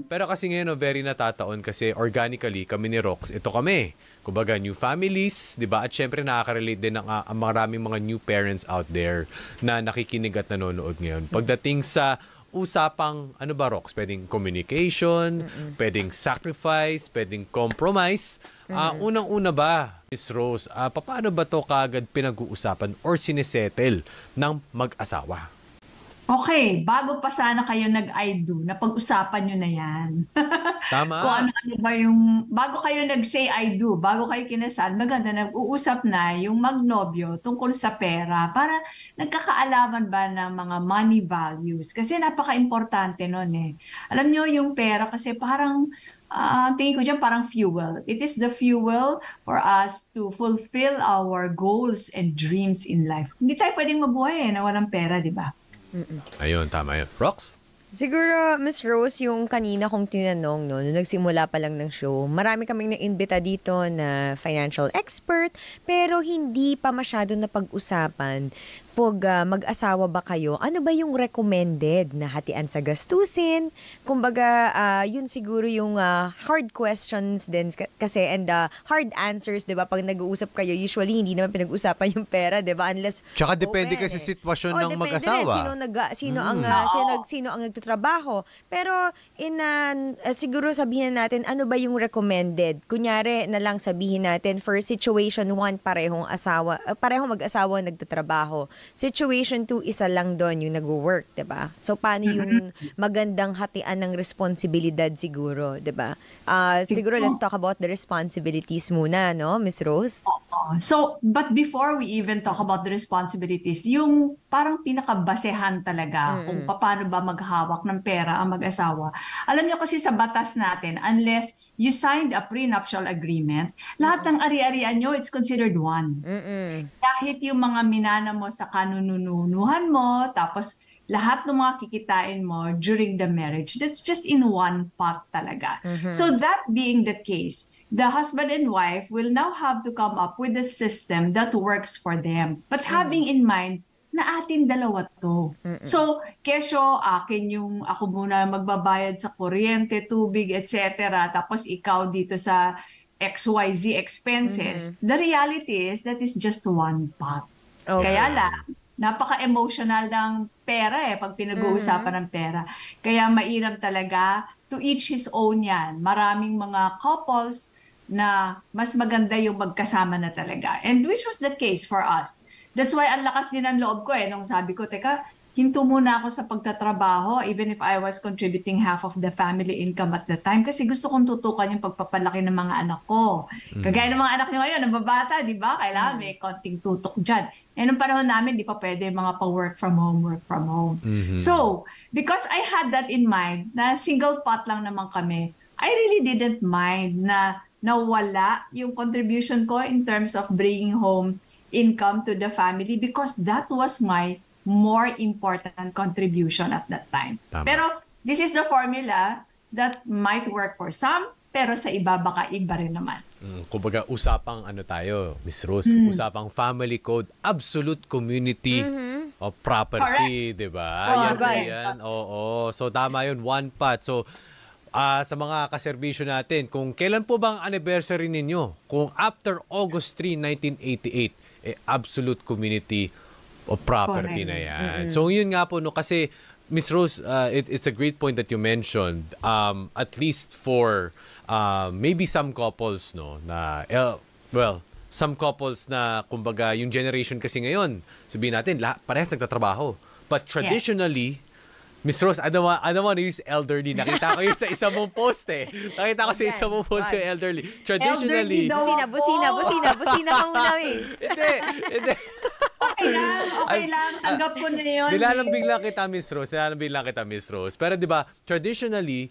Pero kasi ngayon, very natataon kasi organically, kami ni Rox, ito kami. Kumbaga, new families, di ba? At syempre, nakaka-relate din ang maraming mga new parents out there na nakikinig at nanonood ngayon. Pagdating sa usapang, ano ba, Rox? Pwedeng communication, pwedeng sacrifice, pwedeng compromise. Unang-una ba, Miss Rose, paano ba to kagad pinag-uusapan or sinesettle ng mag-asawa? Okay, bago pa sana kayo nag-I do, napag-usapan nyo na yan. Tama. Kung ano-ano ba yung, bago kayo nag-say I do, bago kayo kinasal, maganda nag-uusap na yung magnobyo tungkol sa pera para nagkakaalaman ba ng mga money values. Kasi napaka-importante nun eh. Alam nyo yung pera kasi parang, tingin ko dyan parang fuel. It is the fuel for us to fulfill our goals and dreams in life. Hindi tayo pwedeng mabuhay na walang pera, di ba? Ayun, tama yun. Rox? Siguro, Miss Rose, yung kanina kong tinanong, no, nung nagsimula pa lang ng show, marami kaming naimbita dito na financial expert, pero hindi pa masyado na pag-usapan. Pag mag-asawa ba kayo, ano ba yung recommended na hatian sa gastusin? Kumbaga, yun siguro yung hard questions din kasi and hard answers, 'di ba? Pag nag-uusap kayo, usually hindi naman pinag-usapan yung pera, 'di ba? Unless Tsaka depende kasi sitwasyon ng mag-asawa. Sino ang nagtatrabaho. Pero siguro sabihin natin ano ba yung recommended? Kunyari na lang sabihin natin for situation 1 parehong mag-asawa nagtatrabaho. Situation 2, isa lang doon yung nag-work, 'di ba? So paano yung magandang hatian ng responsibilidad siguro, 'di ba? Siguro let's talk about the responsibilities muna, no, Miss Rose? So, but before we even talk about the responsibilities, yung parang pinakabasehan talaga kung paano ba maghawak ng pera ang mag-asawa. Alam niyo kasi sa batas natin, unless you signed a prenuptial agreement, lahat ng ari-arian nyo, it's considered one. Kahit yung mga minana mo sa kanununuhan mo, tapos lahat ng mga kikitain mo during the marriage, that's just in one pot talaga. So that being the case, the husband and wife will now have to come up with a system that works for them. But having in mind na atin dalawa to. So, kesyo, ako muna magbabayad sa kuryente, tubig, etc. Tapos ikaw dito sa XYZ expenses. The reality is that is just one pot. Okay. Kaya lang, napaka-emotional ng pera pag pinag-uusapan ng pera. Kaya mainam talaga, to each his own yan. Maraming mga couples na mas maganda yung magkasama na talaga. And which was the case for us. That's why ang lakas din ng loob ko nung sabi ko, teka, hinto muna ako sa pagtatrabaho even if I was contributing half of the family income at the time kasi gusto kong tutukan yung pagpapalaki ng mga anak ko. Kagaya ng mga anak nyo ngayon, nababata, di ba? Kailangan may konting tutok dyan. Nung panahon namin, di pa pwede mga pa-work from home. So, because I had that in mind, na single pot lang naman kami, I really didn't mind na nawala yung contribution ko in terms of bringing home income to the family because that was my more important contribution at that time. Tama. Pero this is the formula that might work for some, pero sa iba baka iba rin naman. Kumbaga, usapang tayo, Miss Rose, usapang family code, absolute community of property, di ba? Yan. Oo. So, tama yun, one pot. So, sa mga kaservisyo natin, kung kailan po bang anniversary ninyo? Kung after August 3, 1988, absolute community of property na yan. So, yun nga po, kasi, Miss Rose, it's a great point that you mentioned, at least for maybe some couples, no, na, some couples na, kumbaga, yung generation kasi ngayon, sabihin natin, parehas nagtatrabaho. But traditionally, Miss Rose, I don't want to use elderly. Nakita ko yun sa isa mong post Nakita ko sa isa mong post yung elderly. Traditionally. Busina ka muna, Miss. Hindi. Okay lang. Tanggap ko na yun. Nilalambing lang kita, Miss Rose. Pero di ba, traditionally,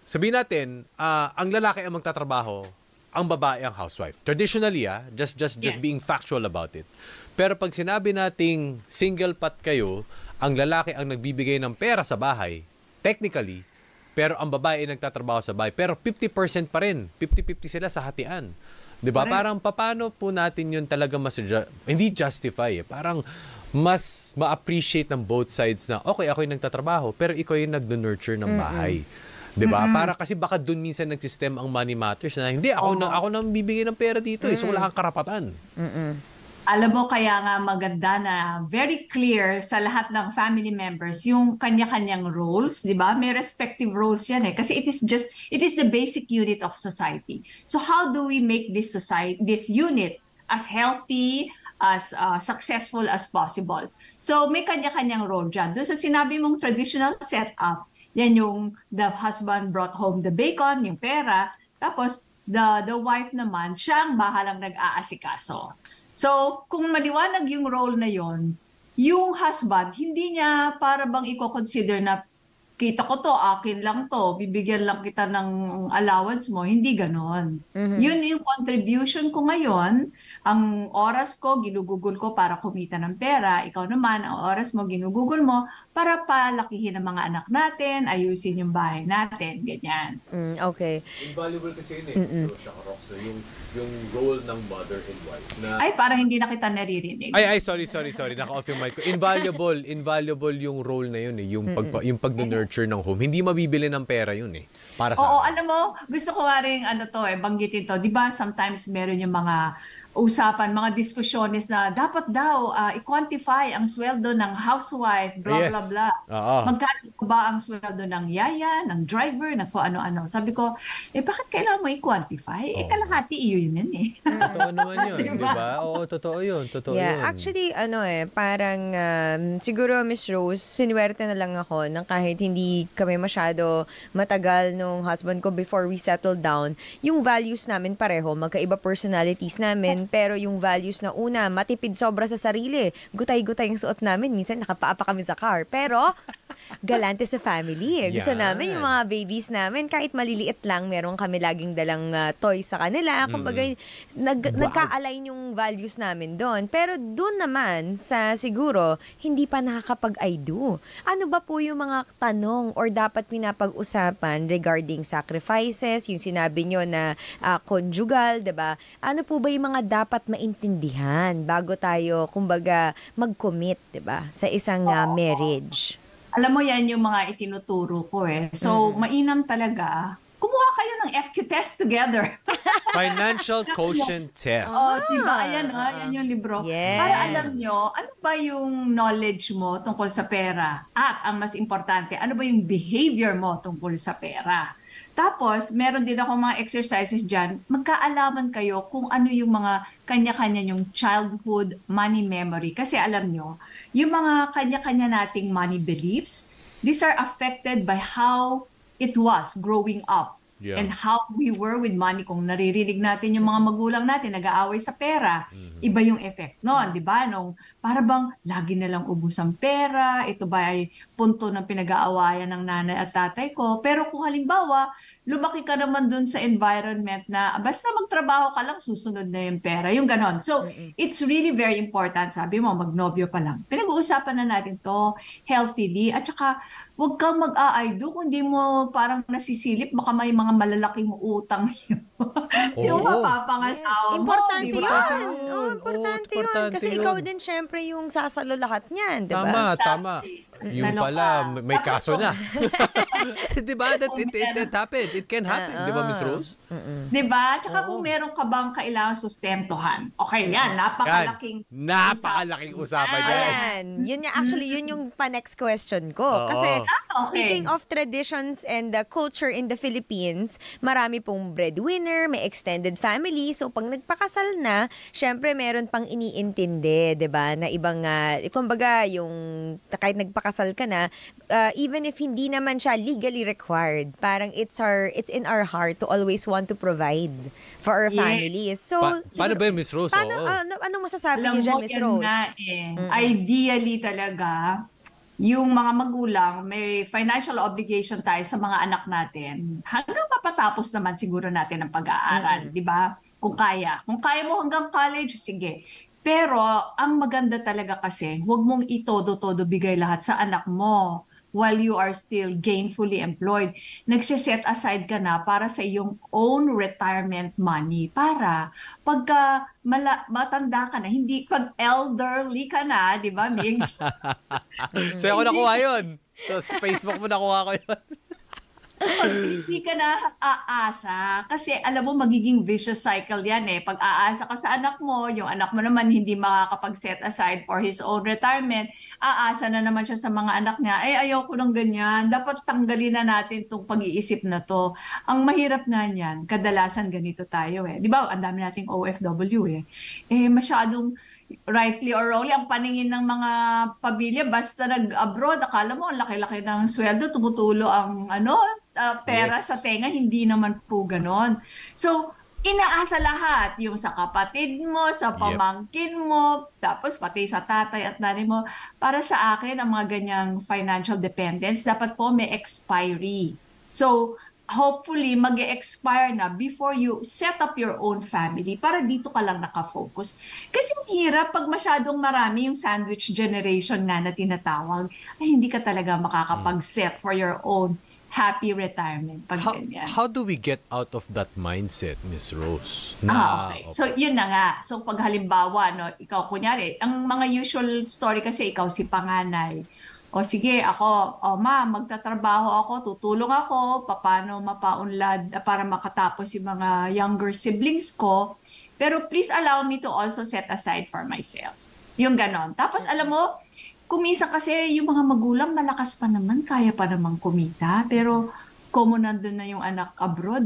sabihin natin, ang lalaki ang magtatrabaho, ang babae ang housewife. Traditionally, just being factual about it. Pero pag sinabi nating single pot kayo, ang lalaki ang nagbibigay ng pera sa bahay, technically, pero ang babae ay nagtatrabaho sa bahay. Pero 50% pa rin. 50-50 sila sa hatian. 'Di ba? Correct. Parang paano po natin 'yun talaga hindi justify eh. Parang mas ma-appreciate ng both sides na okay, ako yung nagtatrabaho pero ikaw yung nagno-nurture ng bahay. 'Di ba? Para kasi baka doon minsan nagsistem ang money matters na hindi ako na bibigyan ng pera dito eh. So wala kang karapatan. Alam mo, kaya nga maganda na very clear sa lahat ng family members yung kanya-kanyang roles, di ba? May respective roles yan eh. Kasi it is the basic unit of society. So how do we make this unit as healthy, as successful as possible? So may kanya-kanyang role dyan. Doon sa sinabi mong traditional setup, yan yung the husband brought home the bacon, yung pera, tapos the wife naman, siyang bahalang nag-aasikaso. So, kung maliwanag yung role na yon, yung husband, hindi niya para bang i-consider na kita ko to, akin lang to, bibigyan lang kita ng allowance mo. Hindi ganon. Yun yung contribution ko ngayon. Ang oras ko, ginugugol ko para kumita ng pera. Ikaw naman, ang oras mo, ginugugol mo para palakihin ang mga anak natin, ayusin yung bahay natin, ganyan. Okay. Invaluable kasi yun eh. So, yung role ng mother and wife na... Ay, parang hindi na kita naririnig. Ay, sorry. Naka-off yung mic ko. Invaluable yung role na yun eh. Yung pag-nurture ng home. Hindi mabibili ng pera yun eh. Para sa Oo, akin. alam mo, gusto ko nga rin banggitin to. Di ba sometimes meron yung mga usapan, mga diskusyones na dapat daw i-quantify ang sweldo ng housewife, blah, Yes. blah, blah. Oo. Magkano ba ang sweldo ng yaya, ng driver, ng kung ano-ano. Sabi ko, bakit kailangan mo i-quantify? Kalahati iyo yun eh. Totoo naman yun. Diba? Diba? Oo, totoo yun. Yeah, actually, parang siguro, Miss Rose, sinuwerte na lang ako nang kahit hindi kami masyado matagal nung husband ko before we settled down, yung values namin pareho, magkaiba personalities namin, pero yung values na una, matipid sobra sa sarili. Gutay-gutay yung suot namin. Minsan nakapaa pa kami sa car. Pero, galante sa family. Gusto Yan. namin yung mga babies namin, kahit maliliit lang, meron kami laging dalang toys sa kanila. Kumbaga, nagka-align yung values namin doon. Pero doon naman, sa siguro, hindi pa nakakapag-I do. Ano ba po yung mga tanong or dapat pinapag-usapan regarding sacrifices, yung sinabi nyo na conjugal, diba? Ano po ba yung mga dapat maintindihan bago tayo, kumbaga, mag-commit, diba? Sa isang marriage? Alam mo, yan yung mga itinuturo ko eh. So, mainam talaga. Kumuha kayo ng FQ test together. Financial quotient test. Diba? Ayan yung libro. Yes. Para alam nyo, ano ba yung knowledge mo tungkol sa pera? At ang mas importante, ano ba yung behavior mo tungkol sa pera? Tapos, meron din ako mga exercises dyan. Magkaalaman kayo kung ano yung mga kanya-kanya yung childhood money memory. Kasi alam nyo, yung mga kanya-kanya nating money beliefs, these are affected by how it was growing up. Yeah. And how we were with money. Kung naririnig natin yung mga magulang natin nag-aaway sa pera, iba yung effect noon, di ba? Nung para bang lagi na lang ubus ang pera, ito ba ay punto ng pinag-aawayan ng nanay at tatay ko. Pero kung halimbawa, lumaki ka naman dun sa environment na basta magtrabaho ka lang, susunod na yung pera. Yung ganon. So, it's really very important. Sabi mo, magnobyo pa lang. Pinag-uusapan na natin to healthily. At saka, huwag kang mag-a-I-do kung di mo parang nasisilip. Baka may mga malalaking utang yun. Yung mapapangasawa mo. Importante di ba? yun. Importante yun. importante Kasi yun. ikaw din syempre yung sasalo lahat niyan, diba? Tama. Yung Naloka. pala, may Tapos kaso na. Di ba? It happens. It can happen. Di ba, Miss Rose? Diba? Tsaka kung meron ka bang kailangan sustentuhan. Okay, yan. Napakalaking Napakalaking usapan yan. Ayan. Yun nga, actually, yun yung pa-next question ko. Kasi, okay. speaking of traditions and the culture in the Philippines, marami pong breadwinner, may extended family. So, pag nagpakasal na, syempre, meron pang iniintindi, di ba? Na ibang, kumbaga, yung kahit nagpakasal ka na, even if hindi naman siya legally required, parang it's in our heart to always want to provide for our families. So, Paano ba yun, Miss Rose? Paano, Oo. anong masasabi Alam niyo dyan, mo, Miss yan Rose? nga Ideally talaga, yung mga magulang, may financial obligation tayo sa mga anak natin. Hanggang mapatapos naman siguro natin ang pag-aaral, di ba? Kung kaya. Kung kaya mo hanggang college, sige. Pero, ang maganda talaga kasi, huwag mong itodo-todo bigay lahat sa anak mo. while you are still gainfully employed. Nagsiset aside ka na para sa iyong own retirement money para pagka matanda ka na, hindi pag elderly ka na, di ba, Migs? So ako nakuha yun. So sa Facebook mo nakuha ko yun. Hindi ka na aasa kasi alam mo magiging vicious cycle yan eh. Pag aasa ka sa anak mo, yung anak mo naman hindi makakapag-set aside for his own retirement, aasa na naman siya sa mga anak niya, ayoko ng ganyan, dapat tanggalin na natin itong pag-iisip na to. Ang mahirap nga niyan, kadalasan ganito tayo eh. Di ba, ang dami nating OFW eh. Masyadong rightly or wrongly, ang paningin ng mga pamilya, basta nag-abroad, akala mo ang laki-laki ng sweldo, tumutulo ang pera Yes. sa tenga, hindi naman po ganon. So, inaasa lahat, yung sa kapatid mo, sa pamangkin mo, tapos pati sa tatay at nanay mo. Para sa akin, ang mga ganyang financial dependence, dapat po may expiry. So, hopefully, mag-expire na before you set up your own family para dito ka lang nakafocus. Kasi ang hirap pag masyadong marami yung sandwich generation nga na tinatawag, ay hindi ka talaga makakapag-set for your own happy retirement pag ganyan. How do we get out of that mindset, Miss Rose? Okay. So, yun na nga. So, pag halimbawa, no, ikaw, kunyari, ang mga usual story kasi, ikaw si panganay. O sige, ako, ma, magtatrabaho ako, tutulong ako, paano mapaunlad para makatapos yung mga younger siblings ko. Pero please allow me to also set aside for myself. Yung ganon. Tapos alam mo, kumisa kasi yung mga magulang malakas pa naman, kaya pa namang kumita. Pero kung nandun na yung anak abroad,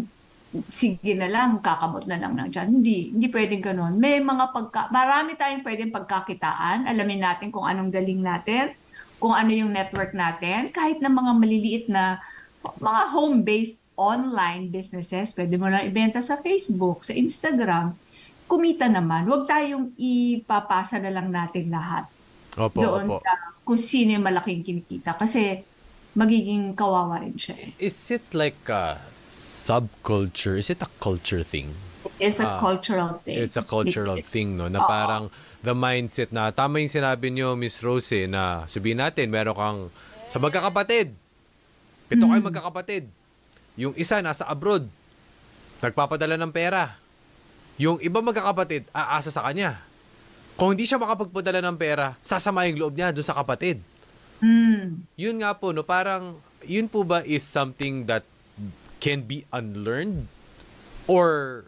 sige na lang, kakabot na lang dyan. Hindi pwedeng ganon. May mga marami tayong pwedeng pagkakitaan. Alamin natin kung anong galing natin, kung ano yung network natin, kahit na mga maliliit na mga home-based online businesses, pwede mo lang ibenta sa Facebook, sa Instagram, kumita naman. Huwag tayong ipapasa na lang natin lahat doon sa kung sino yung malaking kinikita kasi magiging kawawa rin siya. Is it like a subculture? Is it a culture thing? It's a cultural thing. It's a cultural thing, no? Na parang the mindset na, tama yung sinabi niyo, Miss Rose, na sabihin natin, meron kang, sa magkakapatid, 7 kayo magkakapatid. Yung isa nasa abroad, nagpapadala ng pera. Yung iba magkakapatid, aasa sa kanya. Kung hindi siya makapagpadala ng pera, sasama yung loob niya doon sa kapatid. Yun nga po, no? Parang, yun po ba is something that can be unlearned? Or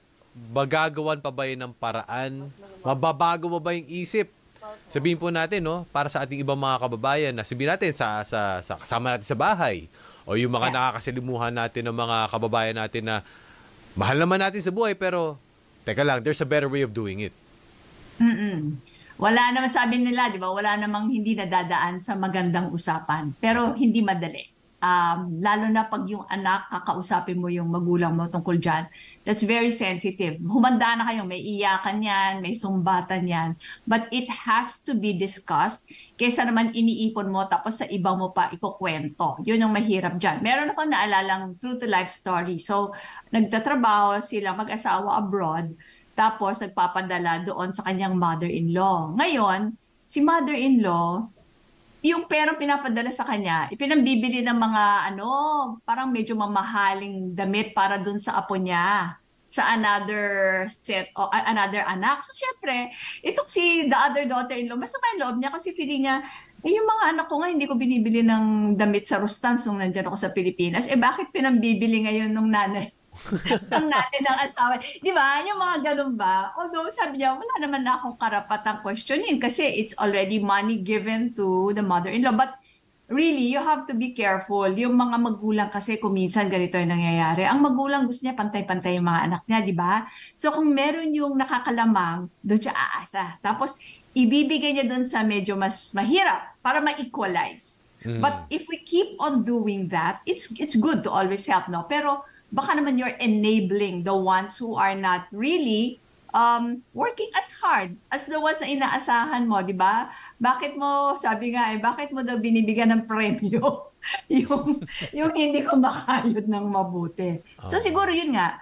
magagawan pa ba yun ng paraan? Mababago mo ba yung isip? Sabihin po natin, no, para sa ating ibang mga kababayan na sabihin natin sa kasama natin sa bahay o yung mga nakakasalimuhan natin ng mga kababayan natin na mahal naman natin sa buhay pero teka lang, there's a better way of doing it. Wala naman, sabi nila, di ba, wala namang hindi nadadaan sa magandang usapan. Pero hindi madali. Lalo na pag yung anak, kakausapin mo yung magulang mo tungkol dyan. That's very sensitive. Humanda na kayo, may iyakan yan, may sumbatan yan. But it has to be discussed kaysa naman iniipon mo tapos sa ibang mo pa ikukwento. Yun yung mahirap dyan. Meron ako naalalang true to life story. So, nagtatrabaho sila mag-asawa abroad, tapos nagpapadala doon sa kanyang mother-in-law. Ngayon, si mother-in-law, yung perang pinapadala sa kanya, ipinambibili ng mga parang medyo mamahaling damit para dun sa apo niya, sa another set o another anak. So syempre, itong si the other daughter-in-law, masama yung loob niya kasi feeling niya, yung mga anak ko nga hindi ko binibili ng damit sa Rustans nung nandyan ako sa Pilipinas. Bakit pinambibili ngayon nung nanay? Ang natin ang asawa. Di ba? Yung mga ganun ba? Although sabi niya, wala naman na akong karapatang questionin kasi it's already money given to the mother-in-law. But really, you have to be careful. Yung mga magulang kasi kung minsan ganito yung nangyayari. Ang magulang gusto niya pantay-pantay yung mga anak niya, di ba? So kung meron yung nakakalamang, doon siya aasa. Tapos ibibigay niya doon sa medyo mas mahirap para ma-equalize. But if we keep on doing that, it's good to always help, no? Pero baka naman you're enabling the ones who are not really working as hard as the ones na inaasahan mo, di ba? Bakit mo, sabi nga bakit mo daw binibigyan ng premyo yung hindi ko makayod ng mabuti. So siguro yun nga,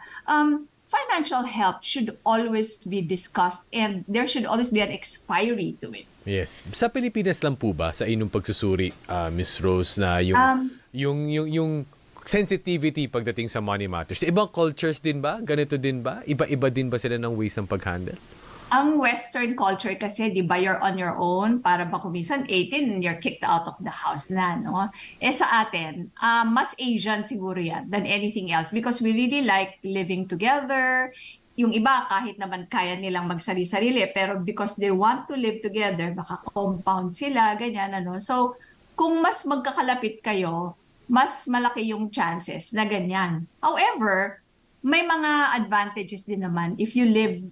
financial help should always be discussed and there should always be an expiry to it. Yes. Sa Pilipinas lang po ba sa inyong pagsusuri, Miss Rose, na yung sensitivity pagdating sa money matters? Ibang cultures din ba? Ganito din ba? Iba-iba din ba sila ng ways ng pag-handle? Ang Western culture kasi, di ba, you're on your own, para ba kuminsan 18 and you're kicked out of the house na, no? Sa atin, mas Asian siguro yan than anything else because we really like living together. Yung iba, kahit naman kaya nilang magsari-sarili, pero because they want to live together, baka compound sila, ganyan, ano. So, kung mas magkakalapit kayo, mas malaki yung chances na ganyan. However, may mga advantages din naman if you live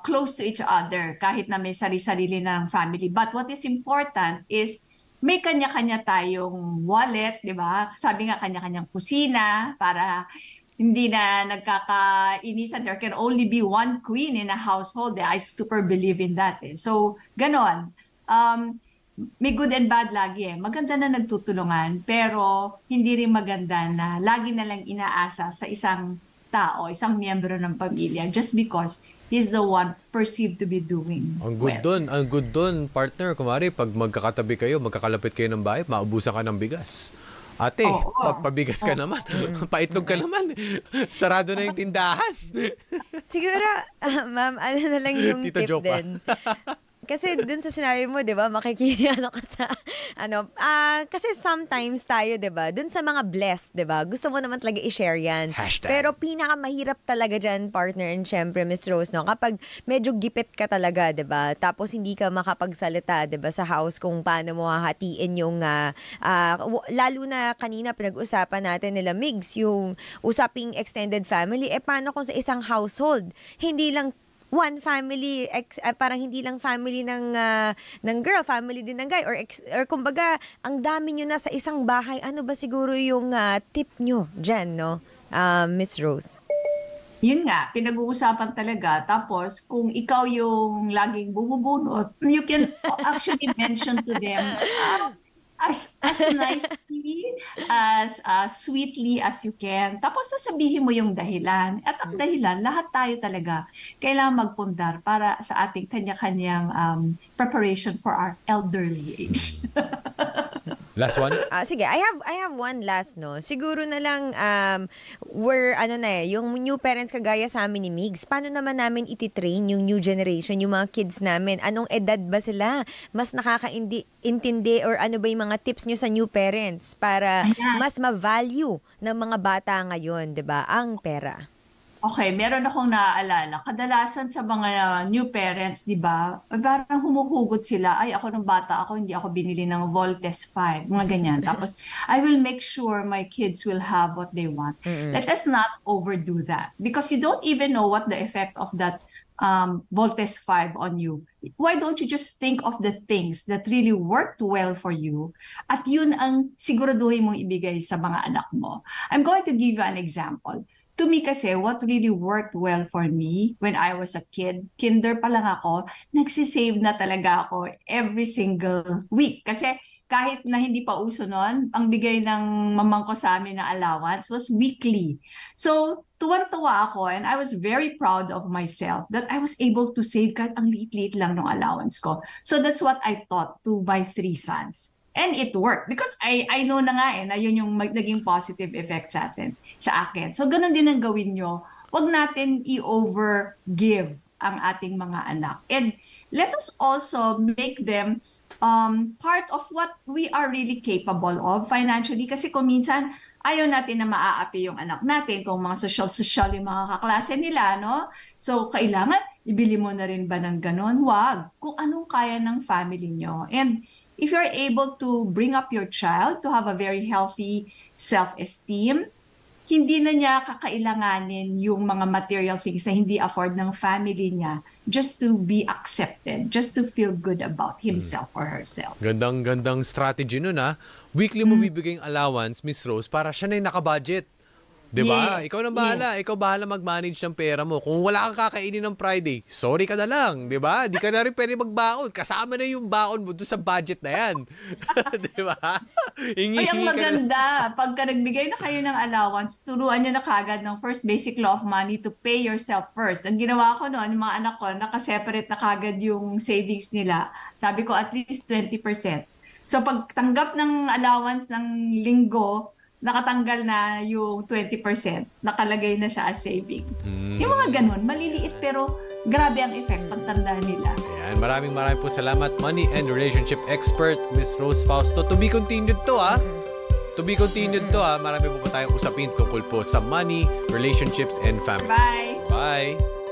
close to each other kahit na may sari-sarili na ng family. But what is important is may kanya-kanya tayong wallet, di ba? Sabi nga kanya-kanyang kusina para hindi na nagkakainisan. There can only be one queen in a household. I super believe in that. So, ganon. May good and bad lagi Maganda na nagtutulungan, pero hindi rin maganda na lagi na lang inaasa sa isang tao, isang miyembro ng pamilya just because he's the one perceived to be doing Ang good dun, partner. Kumari, pag magkakatabi kayo, magkakalapit kayo ng bahay, maubusan ka ng bigas. Ate, pabigas ka naman. Paitlog ka naman. Sarado na yung tindahan. Siguro, ma'am, ano na lang yung Tita tip joke pa. din. Kasi dun sa sinabi mo, 'di ba, makikiyano ka sa kasi sometimes tayo, 'di ba, dun sa mga blessed, 'di ba? Gusto mo naman talaga i-share 'yan. Hashtag. Pero pinakamahirap talaga diyan, partner, and syempre Miss Rose, no, kapag medyo gipit ka talaga, 'di ba? Tapos hindi ka makapagsalita, 'di ba, sa house kung paano mo hahatiin yung lalo na kanina pinag-usapan natin nila Migs, yung usaping extended family, paano kung sa isang household, hindi lang one family, parang hindi lang family ng girl, family din ng guy, or kumbaga, ang dami nyo na sa isang bahay. Ano ba siguro yung tip nyo dyan, no, Miss Rose? Yun nga, pinag-uusapan talaga. Tapos, kung ikaw yung laging bumubunot, you can actually mention to them as nicely, as sweetly as you can. Tapos sasabihin mo yung dahilan. At ang dahilan, lahat tayo talaga kailangan magpundar para sa ating kanya-kanyang preparation for our elderly age. Last one? Sige, I have one last, no. Siguro na lang yung new parents kagaya sa amin ni Migs, paano naman namin ititrain yung new generation, yung mga kids namin? Anong edad ba sila? Mas nakakaintindi or ano ba yung mga tips nyo sa new parents para mas ma-value ng mga bata ngayon, 'di ba, ang pera? Okay, meron akong naaalala. Kadalasan sa mga new parents, di ba, parang humuhugot sila, ay ako nung bata ako, hindi ako binili ng Voltes 5, mga ganyan. Tapos, I will make sure my kids will have what they want. Let us not overdo that because you don't even know what the effect of that Voltes 5 on you. Why don't you just think of the things that really worked well for you at yun ang siguraduhin mong ibigay sa mga anak mo. I'm going to give you an example. To me kasi, what really worked well for me when I was a kid, kinder pa lang ako, nagsisave na talaga ako every single week. Kasi kahit na hindi pa uso noon, ang bigay ng mamang ko sa amin na allowance was weekly. So, tuwan-tuwa ako and I was very proud of myself that I was able to save kahit ang liit-liit lang ng allowance ko. So, that's what I taught to my 3 sons. And it worked because I know na nga na yun yung naging positive effect sa akin. So, ganun din ang gawin nyo. Huwag natin i-overgive ang ating mga anak. And let us also make them part of what we are really capable of financially. Kasi kung minsan, ayaw natin na maaapi yung anak natin kung mga social yung mga kaklase nila, no? So, kailangan, ibili mo na rin ba ng ganon? Wag. Kung anong kaya ng family nyo. And if you're able to bring up your child to have a very healthy self-esteem, hindi na niya kakailanganin yung mga material things na hindi afford ng family niya just to be accepted, just to feel good about himself or herself. Gandang strategy nun, ha? Weekly mo bibigay allowance, Miss Rose, para siya na yung nakabudget. 'Di ba? Yes, Ikaw na bahala. Ikaw bahala mag-manage ng pera mo. Kung wala kang kakainin ng Friday, sorry ka na lang, 'di ba? Di ka na rin pwede magbaon. Kasama na yung baon mo doon sa budget na 'yan. 'Di ba? Ay, ang maganda, pagka nagbigay na kayo ng allowance, turuan nyo na kagad ng first basic law of money to pay yourself first. Ang ginawa ko noon, yung mga anak ko, nakaseparate na kagad yung savings nila. Sabi ko, at least 20%. So, pagtanggap ng allowance ng linggo, nakatanggal na yung 20%. Nakalagay na siya as savings. Yung mga ganun, maliliit pero grabe ang effect pagtanda nila. Ayan, maraming po salamat, money and relationship expert, Miss Rose Fausto. To be continued to, ha? To be continued to, ha? Marami po tayong usapin tungkol po sa money, relationships, and family. Bye! Bye!